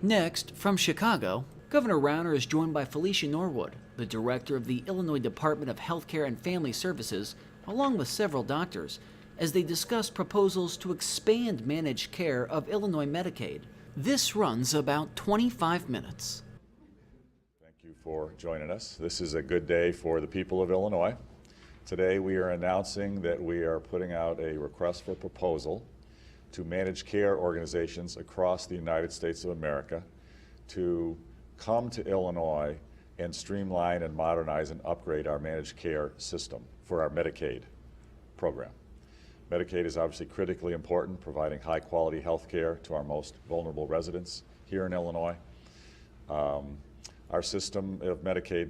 Next, from Chicago, Governor Rauner is joined by Felicia Norwood, the director of the Illinois Department of Healthcare and Family Services, along with several doctors, as they discuss proposals to expand managed care of Illinois Medicaid. This runs about 25 minutes. Thank you for joining us. This is a good day for the people of Illinois. Today we are announcing that we are putting out a request for proposal to managed care organizations across the United States of America to come to Illinois and streamline and modernize and upgrade our managed care system for our Medicaid program. Medicaid is obviously critically important, providing high quality health care to our most vulnerable residents here in Illinois. Our system of Medicaid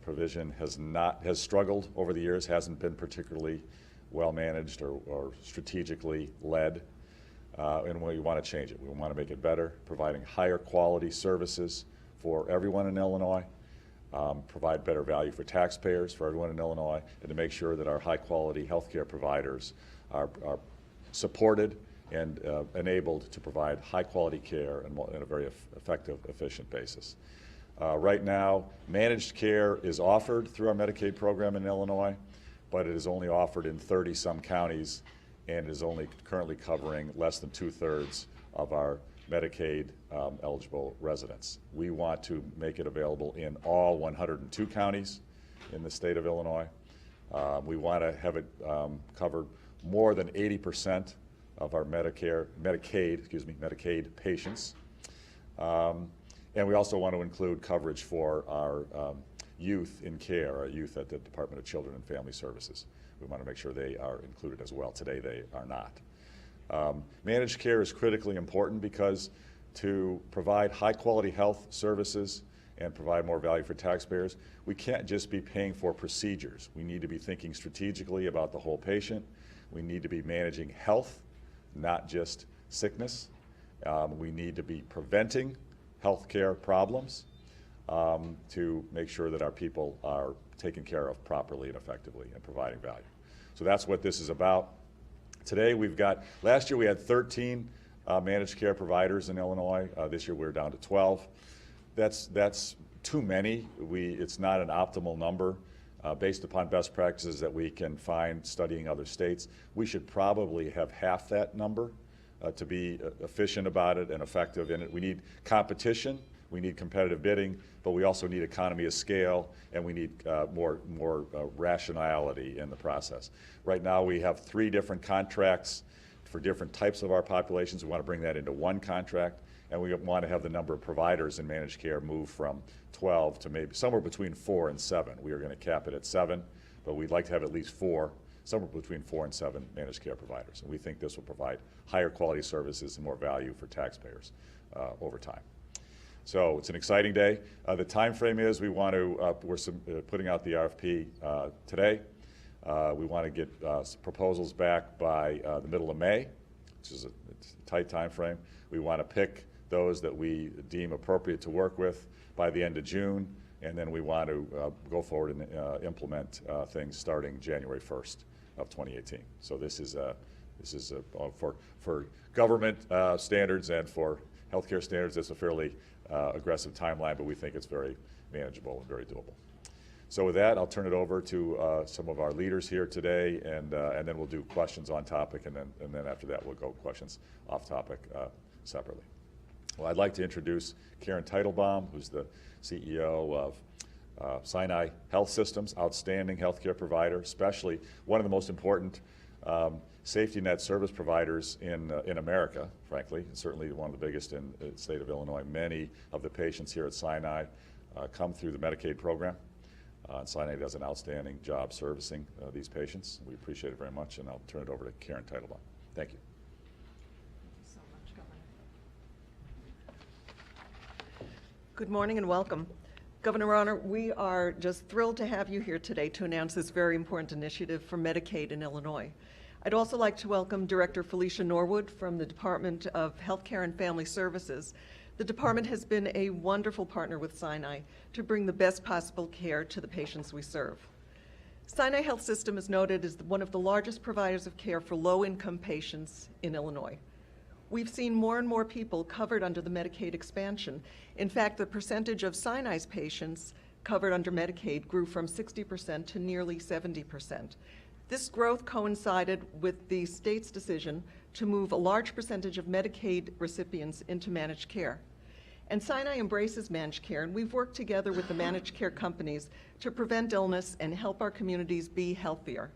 provision has struggled over the years, hasn't been particularly well managed or strategically led. And we want to change it. We want to make it better, providing higher quality services for everyone in Illinois, provide better value for taxpayers, for everyone in Illinois, and to make sure that our high quality healthcare providers are supported and enabled to provide high quality care in a very effective, efficient basis. Right now, managed care is offered through our Medicaid program in Illinois, but it is only offered in 30-some counties and is only currently covering less than 2/3 of our Medicaid eligible residents. We want to make it available in all 102 counties in the state of Illinois. We want to have it cover more than 80% of our Medicaid patients. And we also want to include coverage for our youth in care, our youth at the Department of Children and Family Services. We want to make sure they are included as well. Today they are not. Managed care is critically important because to provide high quality health services and provide more value for taxpayers, we can't just be paying for procedures. We need to be thinking strategically about the whole patient. We need to be managing health, not just sickness. We need to be preventing healthcare problems to make sure that our people are taken care of properly and effectively and providing value. So that's what this is about. Today last year we had 13 managed care providers in Illinois. This year we're down to 12. That's too many. It's not an optimal number. Based upon best practices that we can find studying other states, we should probably have half that number to be efficient about it and effective in it. We need competition, we need competitive bidding, but we also need economy of scale, and we need more rationality in the process. Right now we have 3 different contracts for different types of our populations. We want to bring that into one contract, and we want to have the number of providers in managed care move from 12 to maybe somewhere between 4 and 7. We are going to cap it at 7, but we'd like to have at least 4, somewhere between 4 and 7 managed care providers. And we think this will provide higher quality services and more value for taxpayers over time. So it's an exciting day. The time frame is we're putting out the RFP today. We want to get proposals back by the middle of May, which is a tight time frame. We want to pick those that we deem appropriate to work with by the end of June, and then we want to go forward and implement things starting January 1st of 2018. So this is for government standards and for healthcare standards. It's a fairly aggressive timeline, but we think it's very manageable and very doable. So with that, I'll turn it over to some of our leaders here today, and then we'll do questions on topic, and then after that we'll go questions off topic separately. Well, I'd like to introduce Karen Teitelbaum, who's the CEO of Sinai Health Systems, outstanding healthcare provider, especially one of the most important safety net service providers in America, frankly, and certainly one of the biggest in the state of Illinois. Many of the patients here at Sinai come through the Medicaid program. Sinai does an outstanding job servicing these patients. We appreciate it very much, and I'll turn it over to Karen Teitelbaum. Thank you. Thank you so much, Governor. Good morning and welcome. Governor Rauner, we are just thrilled to have you here today to announce this very important initiative for Medicaid in Illinois. I'd also like to welcome Director Felicia Norwood from the Department of Healthcare and Family Services. The department has been a wonderful partner with Sinai to bring the best possible care to the patients we serve. Sinai Health System is noted as one of the largest providers of care for low-income patients in Illinois. We've seen more and more people covered under the Medicaid expansion. In fact, the percentage of Sinai's patients covered under Medicaid grew from 60% to nearly 70%. This growth coincided with the state's decision to move a large percentage of Medicaid recipients into managed care. And Sinai embraces managed care, and we've worked together with the managed care companies to prevent illness and help our communities be healthier.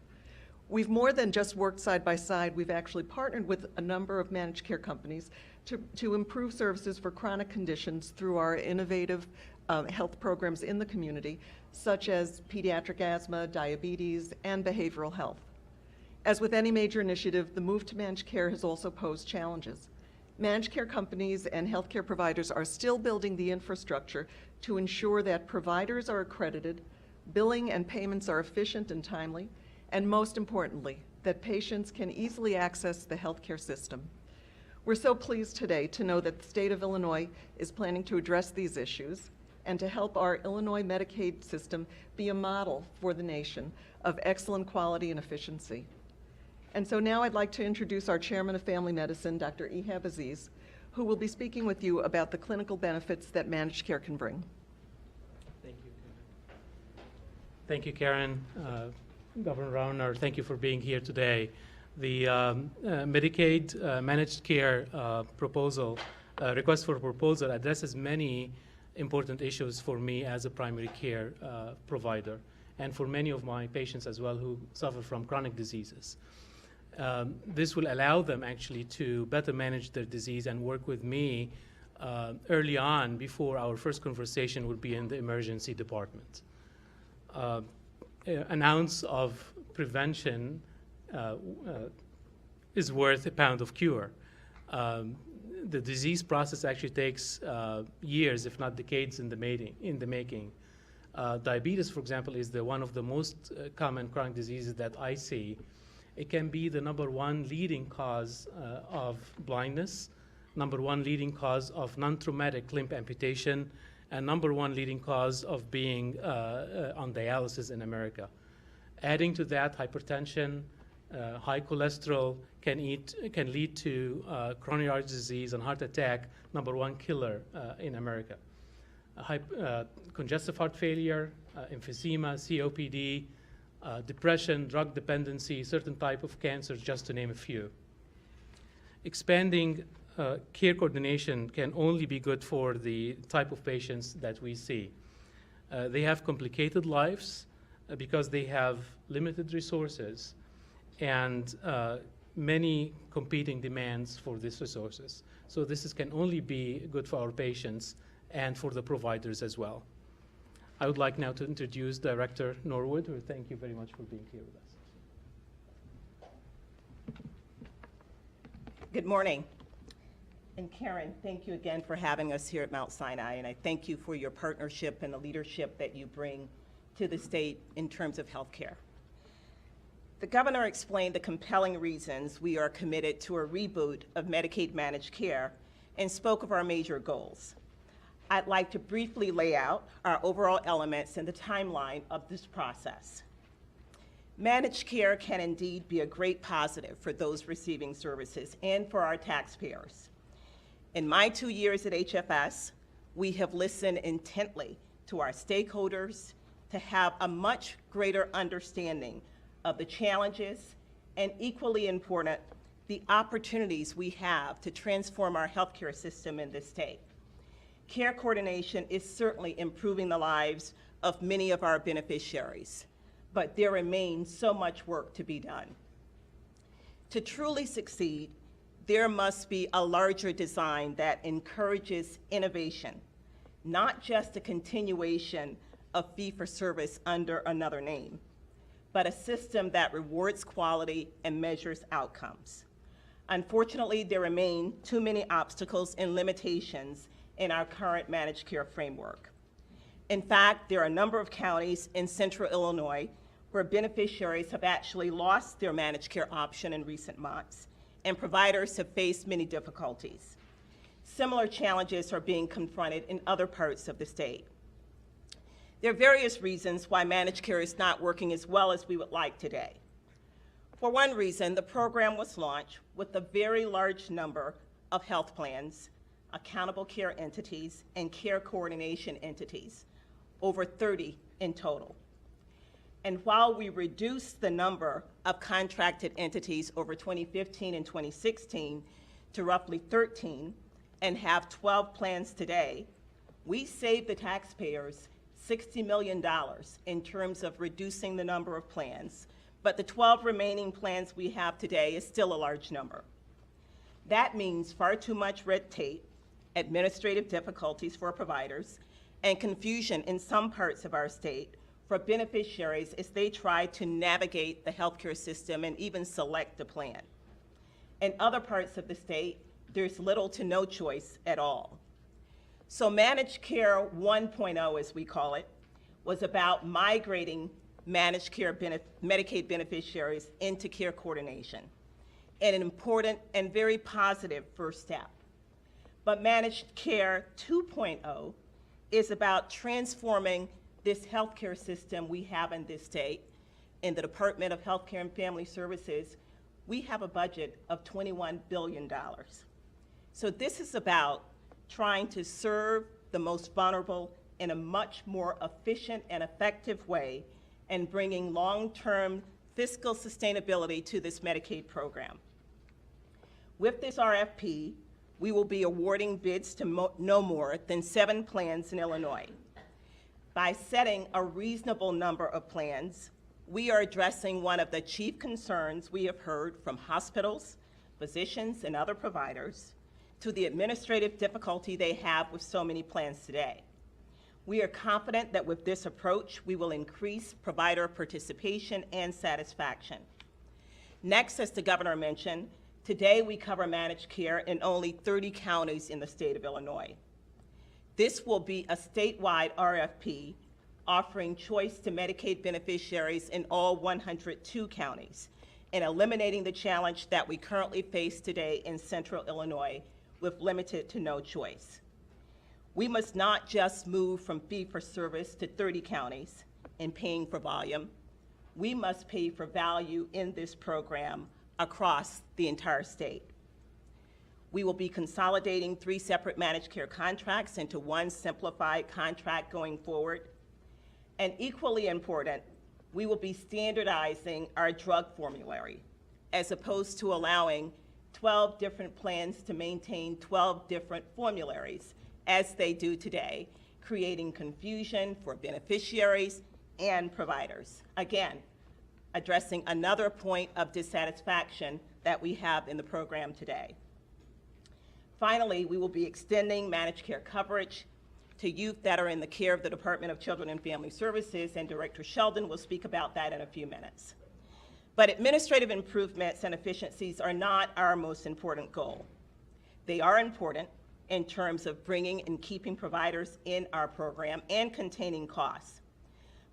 We've more than just worked side by side, we've actually partnered with a number of managed care companies to improve services for chronic conditions through our innovative health programs in the community, such as pediatric asthma, diabetes, and behavioral health. As with any major initiative, the move to managed care has also posed challenges. Managed care companies and healthcare providers are still building the infrastructure to ensure that providers are accredited, billing and payments are efficient and timely, and most importantly, that patients can easily access the healthcare system. We're so pleased today to know that the state of Illinois is planning to address these issues and to help our Illinois Medicaid system be a model for the nation of excellent quality and efficiency. And so now I'd like to introduce our Chairman of Family Medicine, Dr. Ehab Aziz, who will be speaking with you about the clinical benefits that managed care can bring. Thank you, Karen. Thank you, Karen. Governor Rauner, thank you for being here today. The Medicaid managed care request for proposal addresses many important issues for me as a primary care provider and for many of my patients as well who suffer from chronic diseases. This will allow them actually to better manage their disease and work with me early on before our first conversation would be in the emergency department. An ounce of prevention is worth a pound of cure. The disease process actually takes years, if not decades, in the making. Diabetes, for example, is one of the most common chronic diseases that I see. It can be the #1 leading cause of blindness, #1 leading cause of non-traumatic limb amputation, and #1 leading cause of being on dialysis in America. Adding to that, hypertension, high cholesterol can lead to coronary artery disease and heart attack, #1 killer in America. Congestive heart failure, emphysema, COPD, depression, drug dependency, certain type of cancers, just to name a few. Expanding care coordination can only be good for the type of patients that we see. They have complicated lives because they have limited resources and many competing demands for these resources. So this can only be good for our patients and for the providers as well. I would like now to introduce Director Norwood, who thank you very much for being here with us. Good morning. And Karen, thank you again for having us here at Mount Sinai, and I thank you for your partnership and the leadership that you bring to the state in terms of health care. The governor explained the compelling reasons we are committed to a reboot of Medicaid managed care and spoke of our major goals. I'd like to briefly lay out our overall elements and the timeline of this process. Managed care can indeed be a great positive for those receiving services and for our taxpayers. In my 2 years at HFS, we have listened intently to our stakeholders to have a much greater understanding of the challenges and, equally important, the opportunities we have to transform our healthcare system in this state. Care coordination is certainly improving the lives of many of our beneficiaries, but there remains so much work to be done. To truly succeed, there must be a larger design that encourages innovation, not just a continuation of fee-for-service under another name, but a system that rewards quality and measures outcomes. Unfortunately, there remain too many obstacles and limitations in our current managed care framework. In fact, there are a number of counties in central Illinois where beneficiaries have actually lost their managed care option in recent months, and providers have faced many difficulties. Similar challenges are being confronted in other parts of the state. There are various reasons why managed care is not working as well as we would like today. For one reason, the program was launched with a very large number of health plans, accountable care entities, and care coordination entities, over 30 in total. And while we reduced the number of contracted entities over 2015 and 2016 to roughly 13 and have 12 plans today, we saved the taxpayers $60 million in terms of reducing the number of plans, but the 12 remaining plans we have today is still a large number. That means far too much red tape, administrative difficulties for providers, and confusion in some parts of our state for beneficiaries as they try to navigate the healthcare system and even select a plan. In other parts of the state, there's little to no choice at all. So Managed Care 1.0, as we call it, was about migrating managed care Medicaid beneficiaries into care coordination, and an important and very positive first step. But Managed Care 2.0 is about transforming this healthcare system we have in this state. In the Department of Healthcare and Family Services, we have a budget of $21 billion. So this is about trying to serve the most vulnerable in a much more efficient and effective way and bringing long-term fiscal sustainability to this Medicaid program. With this RFP, we will be awarding bids to no more than 7 plans in Illinois. By setting a reasonable number of plans, we are addressing one of the chief concerns we have heard from hospitals, physicians, and other providers to the administrative difficulty they have with so many plans today. We are confident that with this approach, we will increase provider participation and satisfaction. Next, as the governor mentioned, today we cover managed care in only 30 counties in the state of Illinois. This will be a statewide RFP offering choice to Medicaid beneficiaries in all 102 counties and eliminating the challenge that we currently face today in central Illinois with limited to no choice. We must not just move from fee-for-service to 30 counties and paying for volume. We must pay for value in this program across the entire state. We will be consolidating 3 separate managed care contracts into one simplified contract going forward. And equally important, we will be standardizing our drug formulary as opposed to allowing 12 different plans to maintain 12 different formularies as they do today, creating confusion for beneficiaries and providers. Again, addressing another point of dissatisfaction that we have in the program today. Finally, we will be extending managed care coverage to youth that are in the care of the Department of Children and Family Services, and Director Sheldon will speak about that in a few minutes. But administrative improvements and efficiencies are not our most important goal. They are important in terms of bringing and keeping providers in our program and containing costs.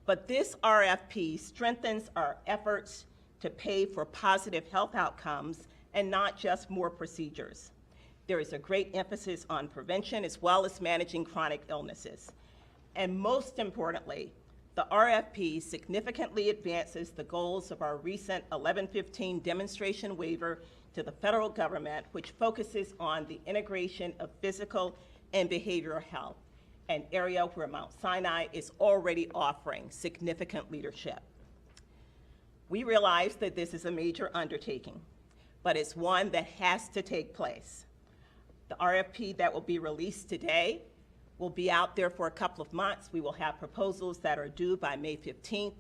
But this RFP strengthens our efforts to pay for positive health outcomes and not just more procedures. There is a great emphasis on prevention as well as managing chronic illnesses. And most importantly, the RFP significantly advances the goals of our recent 1115 demonstration waiver to the federal government, which focuses on the integration of physical and behavioral health, an area where Mount Sinai is already offering significant leadership. We realize that this is a major undertaking, but it's one that has to take place. The RFP that will be released today will be out there for a couple of months. We will have proposals that are due by May 15th.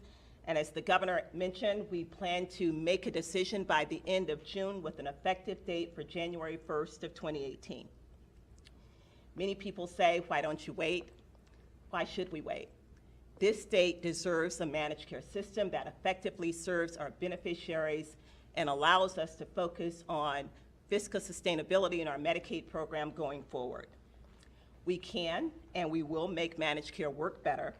And as the governor mentioned, we plan to make a decision by the end of June with an effective date for January 1st of 2018. Many people say, why don't you wait? Why should we wait? This state deserves a managed care system that effectively serves our beneficiaries and allows us to focus on fiscal sustainability in our Medicaid program going forward. We can and we will make managed care work better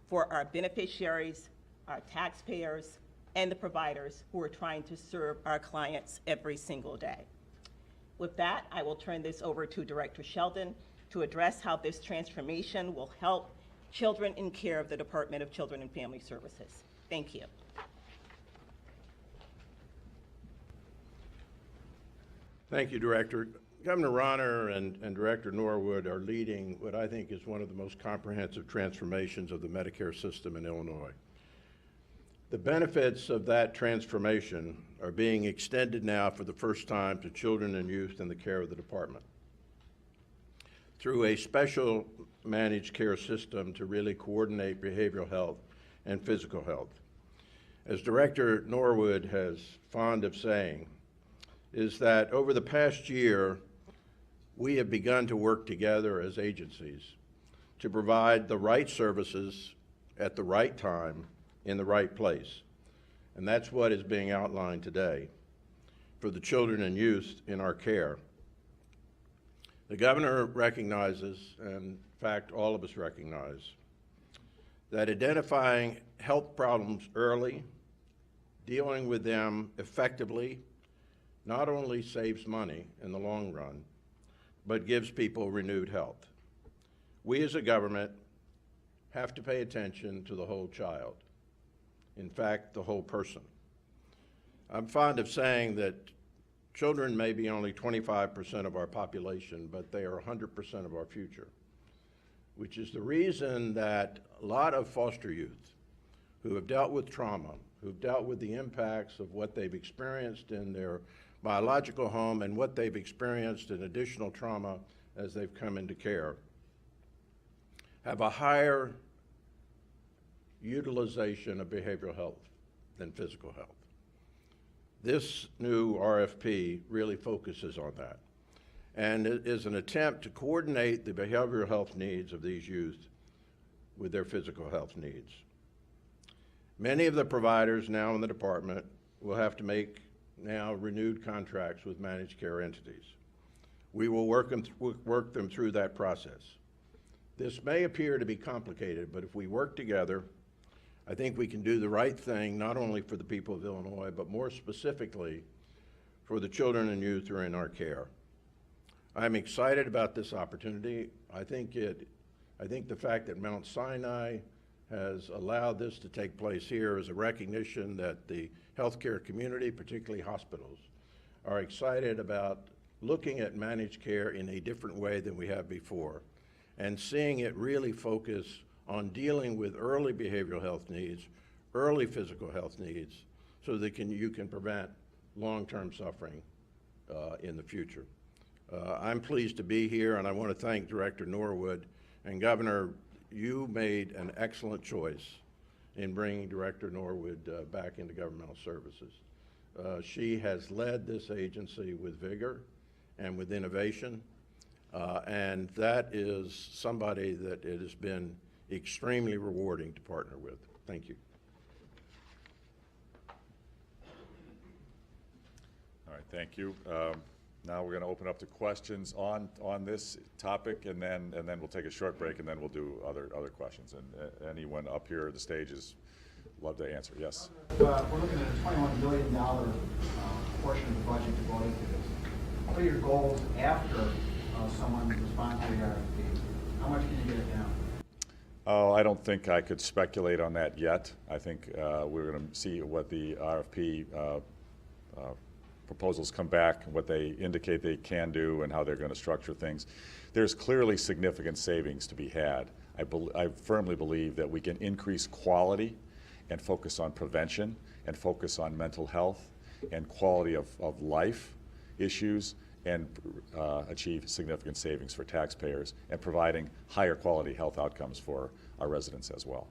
for our beneficiaries, our taxpayers, and the providers who are trying to serve our clients every single day. With that, I will turn this over to Director Sheldon to address how this transformation will help children in care of the Department of Children and Family Services. Thank you. Thank you, Director. Governor Rauner and Director Norwood are leading what I think is one of the most comprehensive transformations of the Medicare system in Illinois. The benefits of that transformation are being extended now for the first time to children and youth in the care of the department through a special managed care system to really coordinate behavioral health and physical health. As Director Norwood has fond of saying, is that over the past year, we have begun to work together as agencies to provide the right services at the right time in the right place. And that's what is being outlined today for the children and youth in our care. The governor recognizes, and in fact all of us recognize, that identifying health problems early, dealing with them effectively, not only saves money in the long run, but gives people renewed health. We as a government have to pay attention to the whole child. In fact, the whole person. I'm fond of saying that children may be only 25% of our population, but they are 100% of our future, which is the reason that a lot of foster youth who have dealt with trauma, who've dealt with the impacts of what they've experienced in their biological home and what they've experienced in additional trauma as they've come into care, have a higher utilization of behavioral health than physical health. This new RFP really focuses on that, and it is an attempt to coordinate the behavioral health needs of these youth with their physical health needs. Many of the providers now in the department will have to make now renewed contracts with managed care entities. We will work them through that process. This may appear to be complicated, but if we work together, I think we can do the right thing, not only for the people of Illinois, but more specifically for the children and youth who are in our care. I'm excited about this opportunity. I think the fact that Mount Sinai has allowed this to take place here is a recognition that the healthcare community, particularly hospitals, are excited about looking at managed care in a different way than we have before, and seeing it really focus on dealing with early behavioral health needs, early physical health needs, so that you can prevent long-term suffering in the future. I'm pleased to be here, and I want to thank Director Norwood. And Governor, you made an excellent choice in bringing Director Norwood back into governmental services. She has led this agency with vigor and with innovation, and that is somebody that it has been extremely rewarding to partner with. Thank you. All right, thank you. Now we're going to open up to questions on this topic, and then we'll take a short break, and then we'll do other questions. And anyone up here at the stage is love to answer. Yes. We're looking at a $21 billion portion of the budget devoted to this. What are your goals after someone responds to the RFP? How much can you get it down? Oh, I don't think I could speculate on that yet. I think we're going to see what the RFP proposals come back, what they indicate they can do, and how they're going to structure things. There's clearly significant savings to be had. I firmly believe that we can increase quality and focus on prevention and focus on mental health and quality of life issues and achieve significant savings for taxpayers and providing higher quality health outcomes for our residents as well.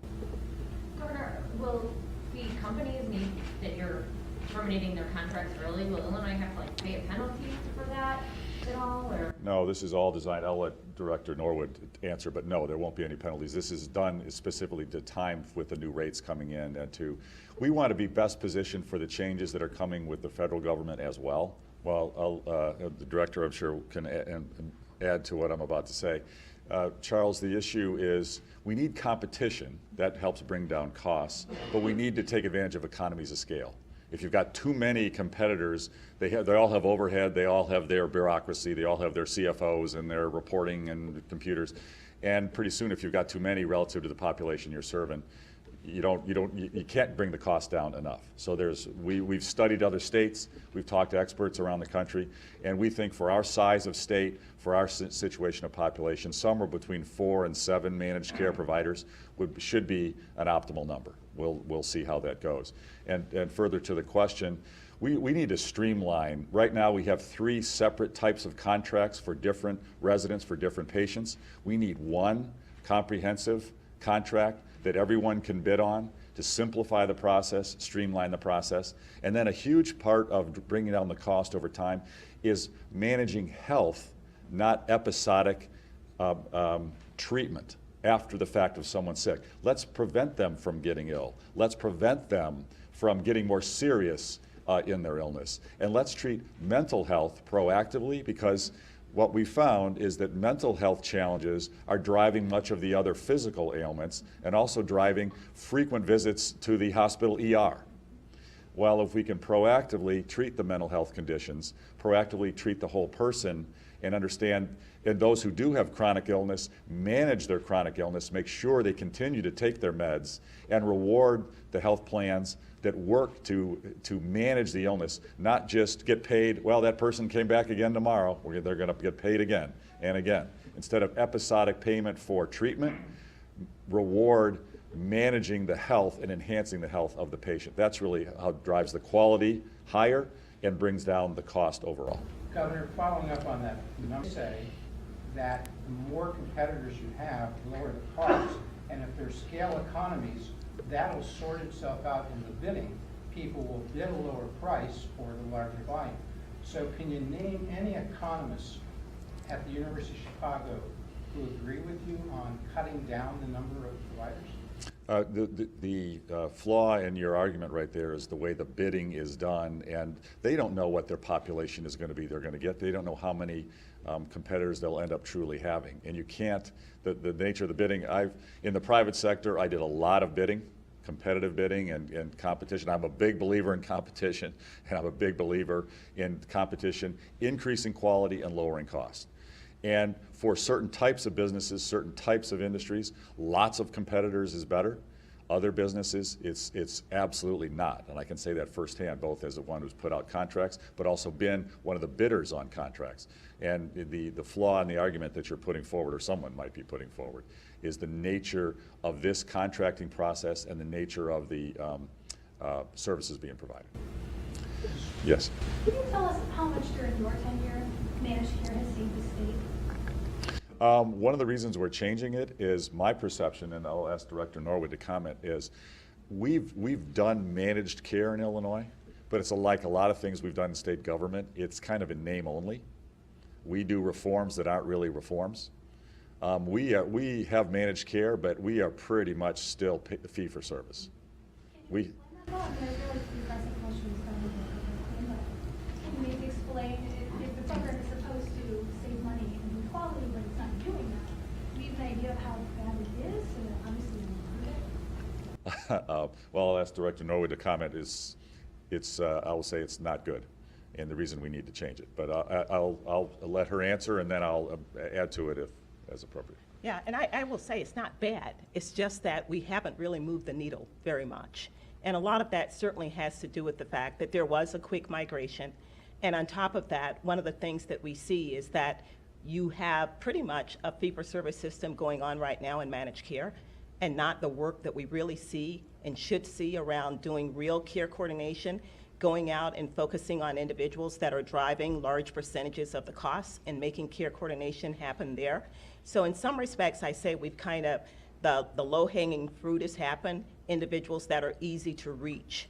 Governor, will the companies need that you're terminating their contracts early? Will Illinois have to pay a penalty for that at all? Or? No, this is all designed. I'll let Director Norwood answer, but no, there won't be any penalties. This is done specifically to time with the new rates coming in, and we want to be best positioned for the changes that are coming with the federal government as well. Well, the director, I'm sure, can add to what I'm about to say. Charles, the issue is we need competition. That helps bring down costs, but we need to take advantage of economies of scale. If you've got too many competitors, they all have overhead, they all have their bureaucracy, they all have their CFOs and their reporting and computers. And pretty soon, if you've got too many relative to the population you're serving, you can't bring the cost down enough. So we've studied other states, we've talked to experts around the country, and we think for our size of state, for our situation of population, somewhere between 4 and 7 managed care providers should be an optimal number. We'll see how that goes. And further to the question, we need to streamline. Right now we have 3 separate types of contracts for different residents, for different patients. We need one comprehensive contract that everyone can bid on to simplify the process, streamline the process. And then a huge part of bringing down the cost over time is managing health, not episodic treatment after the fact of someone sick. Let's prevent them from getting ill. Let's prevent them from getting more serious in their illness. And let's treat mental health proactively, because what we found is that mental health challenges are driving much of the other physical ailments and also driving frequent visits to the hospital ER. Well, if we can proactively treat the mental health conditions, proactively treat the whole person, and understand, and those who do have chronic illness, manage their chronic illness, make sure they continue to take their meds, and reward the health plans that work to manage the illness, not just get paid, well, that person came back again tomorrow, they're going to get paid again and again. Instead of episodic payment for treatment, reward managing the health and enhancing the health of the patient. That's really how it drives the quality higher and brings down the cost overall. Governor, following up on that, you say that the more competitors you have, the lower the cost, and if there's scale economies, that'll sort itself out in the bidding. People will bid a lower price for the larger volume. So can you name any economists at the University of Chicago who agree with you on cutting down the number of providers? The flaw in your argument right there is the way the bidding is done, and they don't know what their population is going to be they're going to get. They don't know how many competitors they'll end up truly having. And you can't, the nature of the bidding, in the private sector, I did a lot of bidding, competitive bidding and competition. I'm a big believer in competition, and I'm a big believer in competition, increasing quality and lowering cost. And for certain types of businesses, certain types of industries, lots of competitors is better. Other businesses, it's absolutely not. And I can say that firsthand, both as the one who's put out contracts, but also been one of the bidders on contracts. And the flaw in the argument that you're putting forward, or someone might be putting forward, is the nature of this contracting process and the nature of the services being provided. Yes? Can you tell us how much during your tenure managed care has saved the state? One of the reasons we're changing it is my perception, and I'll ask Director Norwood to comment, is we've done managed care in Illinois, but it's like a lot of things we've done in state government, it's kind of in name only. We do reforms that aren't really reforms. We have managed care, but we are pretty much still fee for service. Can you maybe explain if the program is supposed to save money and quality, but it's not doing that? Do you have an idea of how bad it is? Obviously, well, I'll ask Director Norwood to comment. I will say it's not good, and the reason we need to change it. But I'll let her answer, and then I'll add to it if as appropriate. Yeah, and I will say it's not bad. It's just that we haven't really moved the needle very much. And a lot of that certainly has to do with the fact that there was a quick migration. And on top of that, one of the things that we see is that you have pretty much a fee-for-service system going on right now in managed care, and not the work that we really see and should see around doing real care coordination, going out and focusing on individuals that are driving large percentages of the costs and making care coordination happen there. So in some respects, I say we've kind of, the low-hanging fruit has happened, individuals that are easy to reach,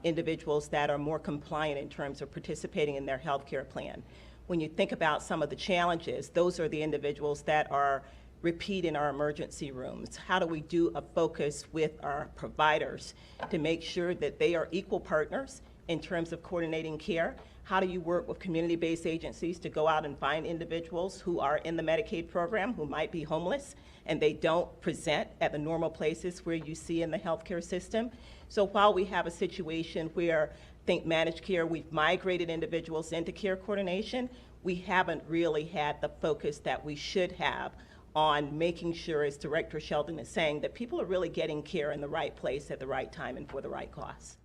individuals that are more compliant in terms of participating in their health care plan. When you think about some of the challenges, those are the individuals that are repeat in our emergency rooms. How do we do a focus with our providers to make sure that they are equal partners in terms of coordinating care? How do you work with community-based agencies to go out and find individuals who are in the Medicaid program who might be homeless and they don't present at the normal places where you see in the healthcare system? So while we have a situation where I think managed care, we've migrated individuals into care coordination, we haven't really had the focus that we should have on making sure, as Director Sheldon is saying, that people are really getting care in the right place at the right time and for the right cost.